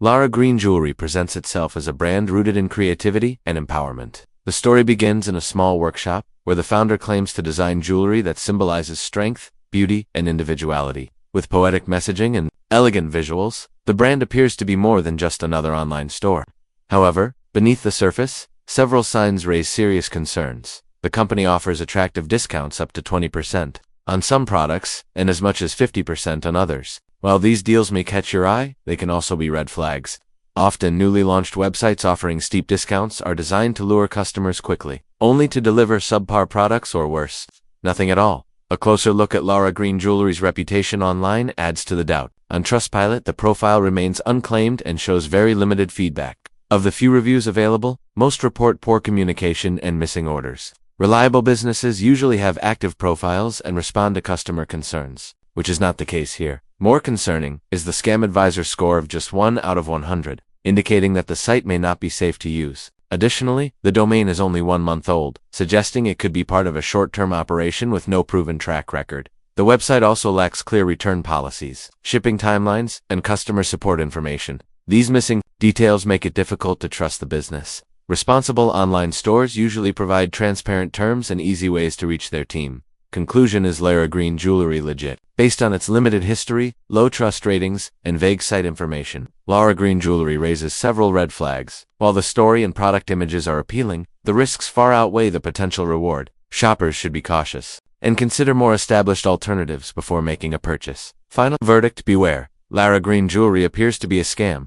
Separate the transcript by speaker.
Speaker 1: Lara Green Jewelry presents itself as a brand rooted in creativity and empowerment. The story begins in a small workshop, where the founder claims to design jewelry that symbolizes strength, beauty, and individuality. With poetic messaging and elegant visuals, the brand appears to be more than just another online store. However, beneath the surface, several signs raise serious concerns. The company offers attractive discounts up to 20% on some products and as much as 50% on others. While these deals may catch your eye, they can also be red flags. Often newly launched websites offering steep discounts are designed to lure customers quickly, only to deliver subpar products or worse, nothing at all. A closer look at Lara Green Jewelry's reputation online adds to the doubt. On Trustpilot, the profile remains unclaimed and shows very limited feedback. Of the few reviews available, most report poor communication and missing orders. Reliable businesses usually have active profiles and respond to customer concerns, which is not the case here. More concerning is the Scam Advisor score of just 1 out of 100, indicating that the site may not be safe to use. Additionally, the domain is only 1 month old, suggesting it could be part of a short-term operation with no proven track record. The website also lacks clear return policies, shipping timelines, and customer support information. These missing details make it difficult to trust the business. Responsible online stores usually provide transparent terms and easy ways to reach their team. Conclusion is Lara Green Jewelry Legit. Based on its limited history, low trust ratings, and vague site information, Lara Green Jewelry raises several red flags. While the story and product images are appealing, the risks far outweigh the potential reward. Shoppers should be cautious and consider more established alternatives before making a purchase. Final verdict: beware. Lara Green Jewelry appears to be a scam,